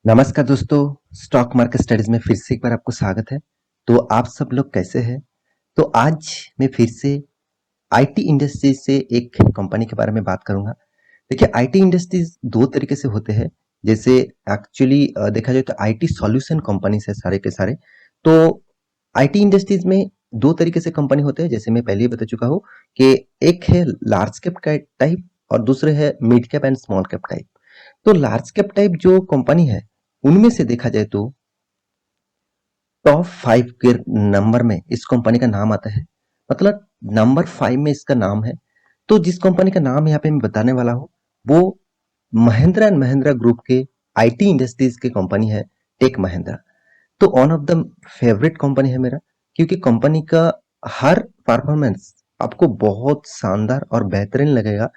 नमस्कार दोस्तों, stock market studies में फिर से एक बार आपको स्वागत है। तो आप सब लोग कैसे हैं? तो आज मैं फिर से आईटी इंडस्ट्री से एक कंपनी के बारे में बात करूंगा। देखिए, आईटी इंडस्ट्रीज दो तरीके से होते हैं। जैसे एक्चुअली देखा जाए तो आईटी सॉल्यूशन कंपनी से सारे के सारे। तो आईटी इंडस्ट्रीज में दो तरीके से कंपनी होते हैं, जैसे मैं पहले ही बता चुका हूँ कि एक है लार्ज कैप टाइप और दूसरे है mid cap and small cap type. तो लार्ज कैप टाइप जो कंपनी है, उनमें से देखा जाए तो टॉप 5 के नंबर में इस कंपनी का नाम आता है। मतलब नंबर 5 में इसका नाम है। तो जिस कंपनी का नाम यहाँ पे मैं बताने वाला हूँ, वो महिंद्रा एंड महिंद्रा ग्रुप के आईटी इंडस्ट्रीज की कंपनी है, टेक महिंद्रा। तो one of the favourite company है मेरा, क्योंकि कंपनी का हर परफॉर्मेंस आपको बहुत शानदार और बेहतरीन लगेगा।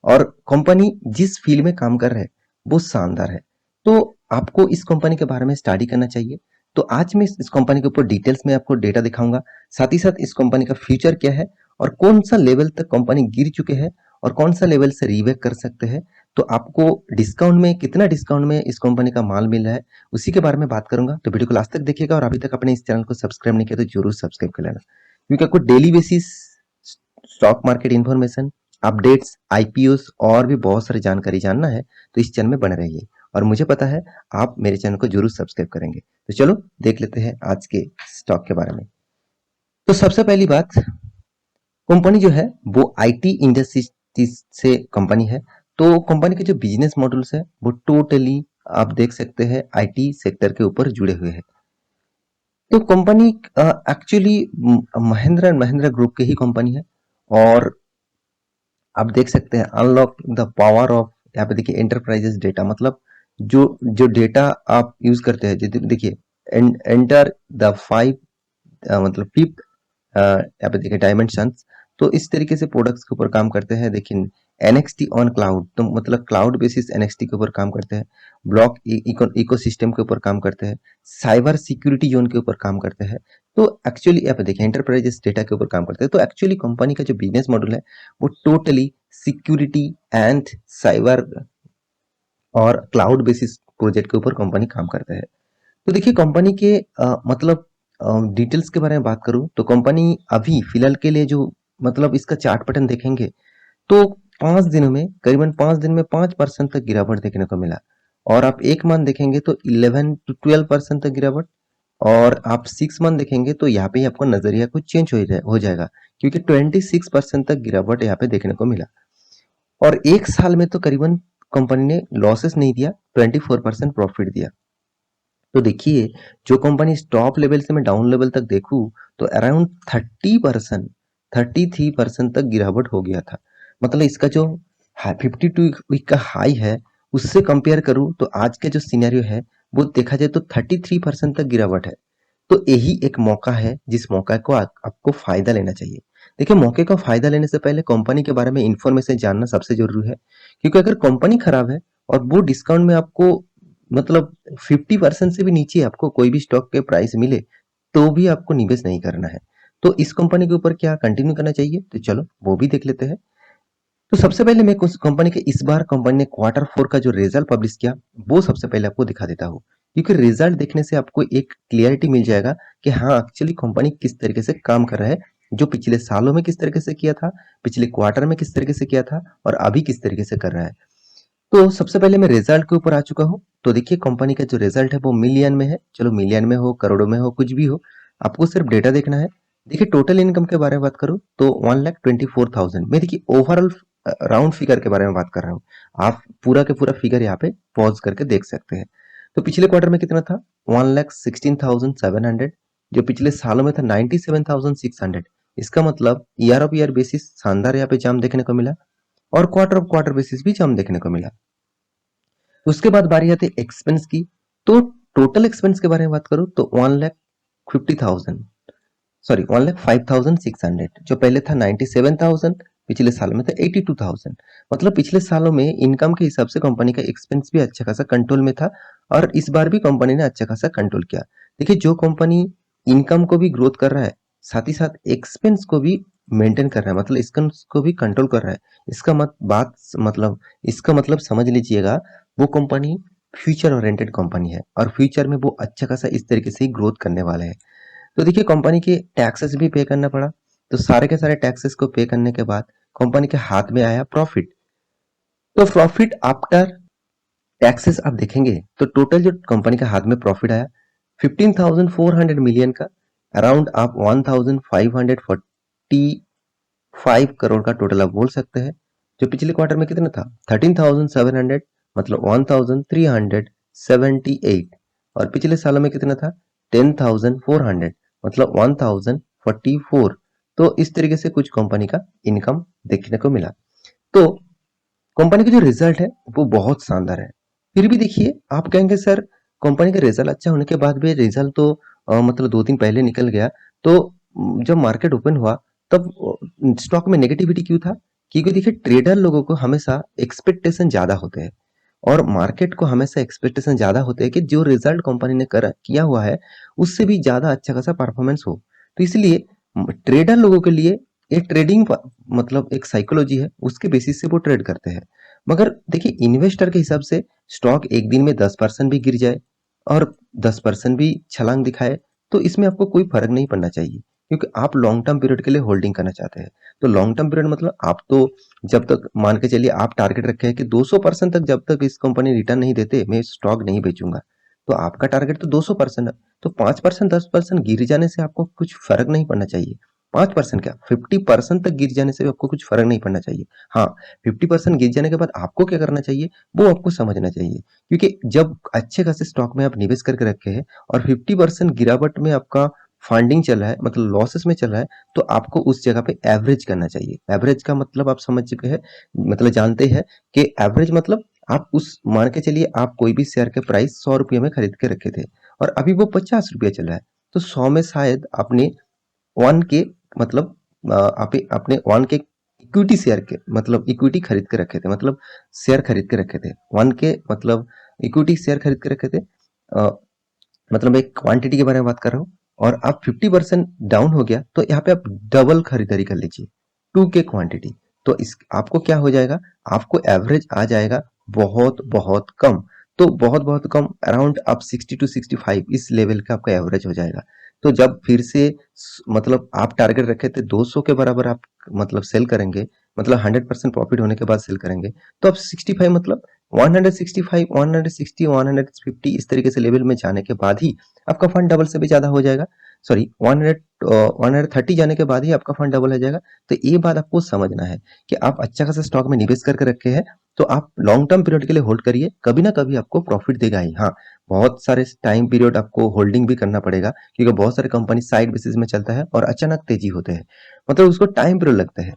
और कंपनी जिस फील्ड में काम कर रहे हैं वो शानदार है। तो आपको इस कंपनी के बारे में स्टडी करना चाहिए। तो आज मैं इस कंपनी के ऊपर डिटेल्स में आपको डेटा दिखाऊंगा। साथ ही साथ इस कंपनी का फ्यूचर क्या है और कौन सा लेवल तक कंपनी गिर चुके हैं और कौन सा लेवल से रीवेक कर सकते हैं। तो आपको डिस्काउंट में कितना डिस्काउंट में इस कंपनी का माल मिल रहा है, उसी के बारे में बात करूंगा। तो वीडियो को लास्ट तक देखिएगा और अभी तक अपने इस चैनल को सब्सक्राइब नहीं किया तो जरूर सब्सक्राइब कर लेना, क्योंकि आपको daily basis stock market information, updates, IPOs और भी बहुत सारी जानकारी जानना है तो इस चैनल में बने रहिए। और मुझे पता है आप मेरे चैनल को जरूर सब्सक्राइब करेंगे। तो चलो देख लेते हैं आज के स्टॉक के बारे में। तो सबसे पहली बात, कंपनी जो है वो आईटी इंडस्ट्री से कंपनी है। तो कंपनी के जो बिजनेस मॉडल्स है वो टोटली आप देख सकते हैं आईटी सेक्टर के ऊपर जुड़े हुए हैं। तो company actually Mahindra and Mahindra group के ही कंपनी है। और आप देख सकते हैं अनलॉक द पावर ऑफ, यहाँ पे देखिए एंटरप्राइजेस डेटा, मतलब जो जो डेटा आप यूज करते हैं, देखिए एंटर द फाइव, मतलब फिफ्थ, यहाँ पे देखिए डायमेंशंस। तो इस तरीके से प्रोडक्ट्स के ऊपर काम करते हैं। देखिए एनएक्सटी ऑन क्लाउड, तो मतलब क्लाउड बेसिस एनएक्सटी के ऊपर काम करते हैं। ब्लॉक इकोसिस्टम के ऊपर काम करते हैं। साइबर सिक्योरिटी जोन के ऊपर काम करते हैं। तो एक्चुअली यहाँ पे देखिए एंटरप्राइजेस डेटा के ऊपर काम करते हैं। तो एक्चुअली कंपनी का जो बिजनेस मॉडल है वो टोटली सिक्योरिटी एंड साइबर और क्लाउड बेसिस प्रोजेक्ट के ऊपर कंपनी काम करते हैं। तो देखिए कंपनी के मतलब डिटेल्स के बारे में बात करूं तो कंपनी अभी फिलहाल के लिए जो, मतलब इसका चार्ट पैटर्न देखेंगे तो 5 दिनों में, करीबन 5 दिन में 5% तक गिरावट देखने को मिला। और आप एक मंथ देखेंगे तो 11 to 12% तक गिरावट। और आप 6 मंथ देखेंगे तो यहाँ पे ही आपको नजरिया कुछ चेंज हो जाएगा, क्योंकि 26% तक गिरावट यहाँ पे देखने को मिला। और एक साल में तो करीबन कंपनी ने लॉसेस नहीं दिया, 24% प्रॉफिट दिया। तो देखिए, जो कंपनी टॉप लेवल से मैं डाउन लेवल तक देखूं तो अराउंड 30%, 33% तक गिरावट हो गया था। मतलब इसका जो 52 वीक का हाई है उससे कंपेयर करूं तो आज का जो सिनेरियो है वो देखा जाए तो 33% तक गिरावट है। तो यही एक मौका है जिस मौका को आपको फायदा लेना चाहिए। देखिए, मौके का फायदा लेने से पहले कंपनी के बारे में इंफॉर्मेशन जानना सबसे जरूरी है, क्योंकि अगर कंपनी खराब है और वो डिस्काउंट में आपको, मतलब 50% से भी नीचे आपको कोई भी स्टॉक के प्राइस मिले तो भी आपको निवेश नहीं करना है। तो इस कंपनी के ऊपर क्या कंटिन्यू करना चाहिए, तो चलो वो भी देख लेते हैं। तो सबसे पहले मैं कुछ कंपनी के, इस बार कंपनी ने क्वार्टर 4 का जो रिजल्ट पब्लिश किया वो सबसे पहले आपको दिखा देता हूँ, क्योंकि रिजल्ट देखने से आपको एक क्लियरिटी मिल जाएगा कि हाँ एक्चुअली कंपनी किस तरीके से काम कर रहा है, जो पिछले सालों में किस तरीके से किया था, पिछले क्वार्टर में किस तरीके से किया था और अभी किस तरीके से कर रहा है। तो सबसे पहले मैं रिजल्ट के ऊपर आ चुका हूँ। तो देखिए कंपनी का जो रिजल्ट है वो मिलियन में है। चलो मिलियन में हो, करोड़ों में हो, कुछ भी हो, आपको सिर्फ डेटा देखना है। देखिए टोटल इनकम के बारे में बात करूँ तो 1,24,000। मैं देखिए ओवरऑल राउंड फिगर के बारे में बात कर रहा हूँ। आप पूरा के पूरा फिगर यहाँ पे पॉज करके देख सकते हैं। तो पिछले क्वार्टर में कितना था, 1,16,700, जो पिछले सालों में था 97,600। इसका मतलब ईयर ऑफ ईयर बेसिस शानदार यहाँ पे जाम देखने को मिला और क्वार्टर ऑफ क्वार्टर बेसिस भी जाम देखने को मिला। उसके बाद बारी आती है एक्सपेंस की। तो टोटल एक्सपेंस के बारे में बात करूं तो 1,50,000, सॉरी 1,05,600, जो पहले था 97,000, पिछले साल में था 82,000। मतलब पिछले सालों में इनकम के हिसाब से कंपनी का एक्सपेंस भी अच्छा खासा कंट्रोल में था और इस बार भी कंपनी ने अच्छा खासा कंट्रोल किया। देखिए जो कंपनी इनकम को भी ग्रोथ कर रहा है, साथ ही साथ एक्सपेंस को भी मेंटेन कर रहा है, मतलब एक्सपेंस को भी कंट्रोल कर रहा है, इसका मतलब समझ लीजिएगा वो कंपनी फ्यूचर ओरिएंटेड कंपनी है और फ्यूचर में वो अच्छा खासा इस तरीके से ही ग्रोथ करने वाले हैं। तो देखिए कंपनी के टैक्सेस भी पे करना पड़ा, तो सारे के सारे टैक्सेस को पे करने के बाद कंपनी के हाथ में आया प्रॉफिट। तो प्रॉफिट आफ्टर टैक्सेस आप देखेंगे तो टोटल जो कंपनी के हाथ में प्रॉफिट आया 15,400 मिलियन का, अराउंड आप 1,545 करोड़ का टोटल आप बोल सकते हैं। जो पिछले क्वार्टर में कितना था 13,700, मतलब 1,378, और पिछले सालों में कितना था 10,400, मतलब 1,044। तो इस तरीके से कुछ कंपनी का इनकम देखने को मिला। तो कंपनी का जो रिजल्ट है वो बहुत शानदार है। फिर भी देखिए आप कहेंगे सर कंपनी का रिजल्ट अच्छा होने के बाद भी रिजल्ट तो मतलब 2 दिन पहले निकल गया, तो जब मार्केट ओपन हुआ तब स्टॉक में नेगेटिविटी क्यों था? क्योंकि देखिए ट्रेडर लोगों को हमेशा एक्सपेक्टेशन ज़्यादा होते हैं और मार्केट को हमेशा एक्सपेक्टेशन ज़्यादा होते हैं कि जो रिजल्ट कंपनी ने करा किया हुआ है उससे भी ज़्यादा अच्छा खासा परफॉर्मेंस हो। तो इसलिए ट्रेडर लोगों के लिए ये ट्रेडिंग मतलब एक साइकोलॉजी है, उसके बेसिस से वो ट्रेड करते हैं। मगर देखिए इन्वेस्टर के हिसाब से स्टॉक एक दिन में 10% भी गिर जाए और 10% भी छलांग दिखाए तो इसमें आपको कोई फर्क नहीं पड़ना चाहिए, क्योंकि आप लॉन्ग टर्म पीरियड के लिए होल्डिंग करना चाहते हैं। तो लॉन्ग टर्म पीरियड मतलब आप तो जब तक मान के चलिए आप टारगेट रखे हैं कि 200% तक जब तक इस कंपनी रिटर्न नहीं देते मैं स्टॉक नहीं बेचूंगा, तो आपका टारगेट तो 200% है। तो 5% 10% गिर जाने से आपको कुछ फर्क नहीं पड़ना चाहिए। 5% क्या 50% तक गिर जाने से भी आपको कुछ फर्क नहीं पड़ना चाहिए। हाँ, 50% गिर जाने के बाद आपको क्या करना चाहिए वो आपको समझना चाहिए, क्योंकि जब अच्छे खासे स्टॉक में आप निवेश करके रखे हैं और 50% गिरावट में आपका फंडिंग चल रहा है, मतलब लॉसेस में चल रहा है, तो आपको उस जगह पे एवरेज करना चाहिए। एवरेज का मतलब आप समझ चुके हैं, मतलब जानते हैं कि एवरेज मतलब आप उस मान के चलिए आप कोई भी शेयर के प्राइस 100 रुपये में खरीद के रखे थे और अभी वो 50 रुपये चल रहा है, तो 100 में शायद आपने 1 के मतलब आप अपने 1 के इक्विटी शेयर के मतलब इक्विटी खरीद के रखे थे, मतलब शेयर खरीद के रखे थे 1 के मतलब इक्विटी शेयर खरीद के रखे थे। अ, मतलब एक क्वांटिटी के बारे में बात कर रहा हूँ और अब 50% डाउन हो गया तो यहाँ पे आप डबल खरीदारी कर लीजिए 2 के क्वांटिटी। तो इस आपको क्या हो जाएगा, आपको एवरेज आ जाएगा बहुत बहुत कम। तो बहुत बहुत कम अराउंड आप 60 टू 65 इस लेवल का आपका एवरेज हो जाएगा। तो जब फिर से मतलब आप टारगेट रखे थे 200 के बराबर आप मतलब सेल करेंगे, मतलब 100% प्रॉफिट होने के बाद सेल करेंगे, तो अब 65 मतलब 165 160 150 इस तरीके से लेवल में जाने के बाद ही आपका फंड डबल से भी ज्यादा हो जाएगा। सॉरी 130 जाने के बाद ही आपका फंड डबल हो जाएगा। तो ये बात आपको समझना है कि आप अच्छा खासा स्टॉक में निवेश करके रखे हैं, तो आप लॉन्ग टर्म पीरियड के लिए होल्ड करिए, कभी ना कभी आपको प्रॉफिट देगा ही। हाँ, बहुत सारे टाइम पीरियड आपको होल्डिंग भी करना पड़ेगा, क्योंकि बहुत सारे कंपनी साइड बेसिस में चलता है और अचानक तेजी होते हैं, मतलब उसको टाइम पीरियड लगता है।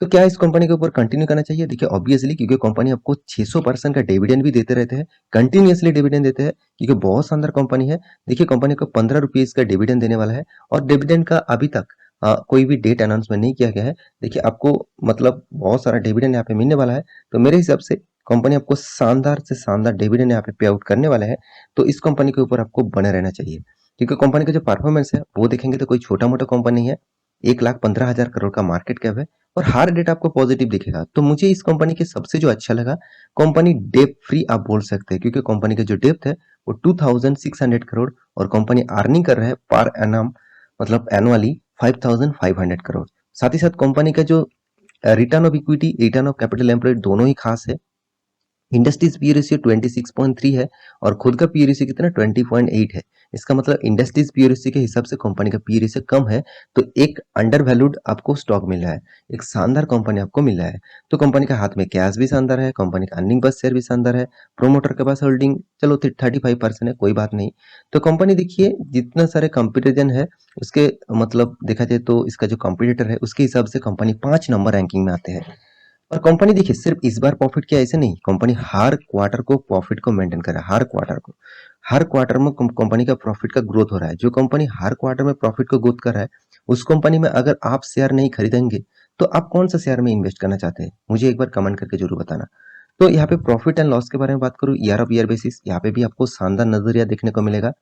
तो क्या इस कंपनी के ऊपर कंटिन्यू करना चाहिए? देखिए ऑब्वियसली, क्योंकि कंपनी आपको 600% का डिविडेंड भी देते रहते हैं, कंटिन्यूअसली डिविडेंड देते हैं, क्योंकि बहुत शानदार कंपनी है। देखिए कंपनी को 15 रुपीज का डिविडेंड देने वाला है और डिविडेंड का अभी तक कोई भी डेट अनाउंसमेंट नहीं किया गया है। देखिए आपको मतलब बहुत सारा डिविडेंड यहाँ पे मिलने वाला है, तो मेरे हिसाब से कंपनी आपको शानदार से शानदार डिविडेंड यहाँ पे पे आउट करने वाला है। तो इस कंपनी के ऊपर आपको बने रहना चाहिए, क्योंकि कंपनी का जो परफॉर्मेंस है वो देखेंगे तो कोई छोटा मोटा कंपनी नहीं है। 1,15,000 करोड़ का मार्केट कैप है और हर डेट आपको पॉजिटिव दिखेगा। तो मुझे इस कंपनी के सबसे जो अच्छा लगा, कंपनी डेप फ्री आप बोल सकते हैं, क्योंकि कंपनी का जो डेप्थ है वो 2,600 करोड़ और कंपनी अर्निंग कर रहा है पर एनम मतलब एनुअली 5,500 करोड़। साथ ही साथ कंपनी का जो return of equity return of capital employed दोनों ही खास है। इंडस्ट्रीज पी रेशियो 26.3 है और खुद का पी रेशियो कितना 20.8 है। इसका मतलब इंडस्ट्रीज पी रेशियो के हिसाब से कंपनी का पी रेशियो कम है, तो एक अंडर वैल्यूड आपको स्टॉक मिल रहा है, एक शानदार कंपनी आपको मिल रहा है। तो कंपनी का हाथ में कैश भी शानदार है, कंपनी का अर्निंग पर शेयर भी शानदार है, प्रोमोटर के पास होल्डिंग चलो 35% है, कोई बात नहीं। तो कंपनी देखिए जितना सारे कंपेरिजन है उसके मतलब देखा जाए तो इसका जो कंपटीटर है उसके हिसाब से कंपनी 5 नंबर रैंकिंग में आते हैं। और कंपनी देखिए सिर्फ इस बार प्रॉफिट किया ऐसे नहीं, कंपनी हर क्वार्टर को प्रॉफिट को मेंटेन कर रहा है। हर क्वार्टर में कंपनी का प्रॉफिट का ग्रोथ हो रहा है। जो कंपनी हर क्वार्टर में प्रॉफिट को ग्रोथ कर रहा है उस कंपनी में अगर आप शेयर नहीं खरीदेंगे तो आप कौन सा शेयर में इन्वेस्ट करना चाहते हैं, मुझे एक बार कमेंट करके जरूर बताना। तो यहाँ पे प्रॉफिट एंड लॉस के बारे में बात करूँ ईयर ऑफ ईयर बेसिस, यहाँ पे भी आपको शानदार नजरिया देखने को मिलेगा।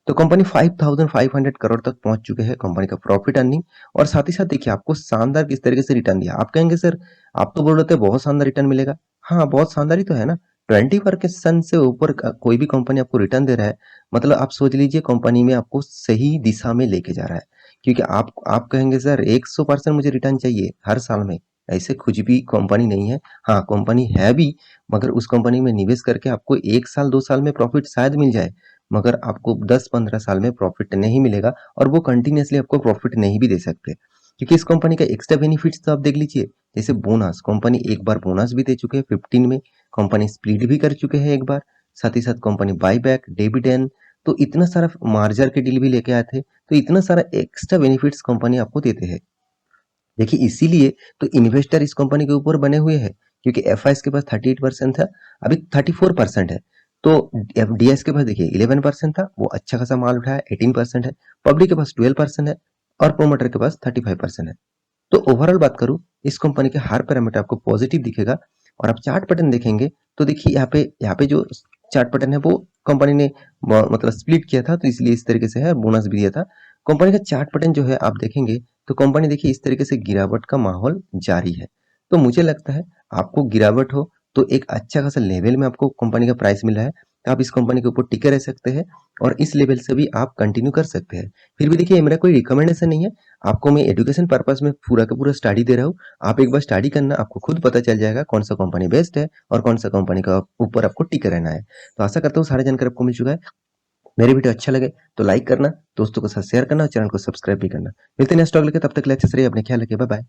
तो कंपनी 5,500 करोड़ तक पहुंच चुके हैं कंपनी का प्रॉफिट अर्निंग। और साथ ही साथ देखिए आपको शानदार किस तरीके से रिटर्न दिया। आप कहेंगे सर आप तो बोल रहे थे बहुत शानदार रिटर्न मिलेगा, हाँ बहुत शानदार ही तो है ना। 20% से ऊपर कोई भी कंपनी आपको रिटर्न दे रहा है, मतलब आप सोच लीजिए कंपनी में आपको सही दिशा में लेके जा रहा है। क्योंकि आप कहेंगे सर 100% मुझे रिटर्न चाहिए हर साल में, ऐसे कुछ भी कंपनी नहीं है। हाँ, कंपनी है भी, मगर उस कंपनी में निवेश करके आपको 1 साल 2 साल में प्रॉफिट शायद मिल जाए, मगर आपको 10-15 साल में प्रॉफिट नहीं मिलेगा और वो कंटिन्यूअसली आपको प्रॉफिट नहीं भी दे सकते। क्योंकि इस कंपनी का एक्स्ट्रा बेनिफिट्स तो आप देख लीजिए, जैसे बोनस, कंपनी एक बार बोनस भी दे चुके हैं 15 में, कंपनी स्प्लिट भी कर चुके हैं एक बार, साथ ही साथ कंपनी बायबैक, डिविडेंड, तो इतना सारा मार्जर के डील भी लेके आए थे, तो इतना सारा एक्स्ट्रा बेनिफिट्स कंपनी आपको देते हैं। देखिए इसीलिए तो इन्वेस्टर इस कंपनी के ऊपर बने हुए हैं, क्योंकि एफ के पास 38% था, अभी 34% है। तो डीएस के पास देखिए 11% था, वो अच्छा खासा माल उठाया, 18% है। पब्लिक के पास 12% है और प्रोमोटर के पास 35% है। तो ओवरऑल बात करूं, इस कंपनी के हर पैरामीटर आपको पॉजिटिव दिखेगा। और आप चार्ट पैटर्न देखेंगे तो देखिए यहाँ पे जो चार्ट पैटर्न है वो कंपनी ने मतलब स्प्लिट किया था, तो इसलिए इस तरीके से है, बोनस भी दिया था। कंपनी का चार्ट पैटर्न जो है आप देखेंगे तो कंपनी देखिए इस तरीके से गिरावट का माहौल जारी है। तो मुझे लगता है आपको गिरावट हो तो एक अच्छा खासा लेवल में आपको कंपनी का प्राइस मिल रहा है, तो आप इस कंपनी के ऊपर टिके रह सकते हैं और इस लेवल से भी आप कंटिन्यू कर सकते हैं। फिर भी देखिए मेरा कोई रिकमेंडेशन नहीं है, आपको मैं एजुकेशन पर्पस में पूरा का पूरा स्टडी दे रहा हूँ। आप एक बार स्टडी करना, आपको खुद पता चल जाएगा कौन सा कंपनी बेस्ट है और कौन सा कंपनी का ऊपर आपको टिके रहना है। तो आशा करता हूँ सारी जानकारी आपको मिल चुका है। मेरी वीडियो अच्छा लगे तो लाइक करना, दोस्तों के साथ शेयर करना और चैनल को सब्सक्राइब भी करना। मिलते हैं नेक्स्ट टॉक लेके, तब तक के लिए अच्छे से रहिए, अपने ख्याल रखिए, बाय बाय।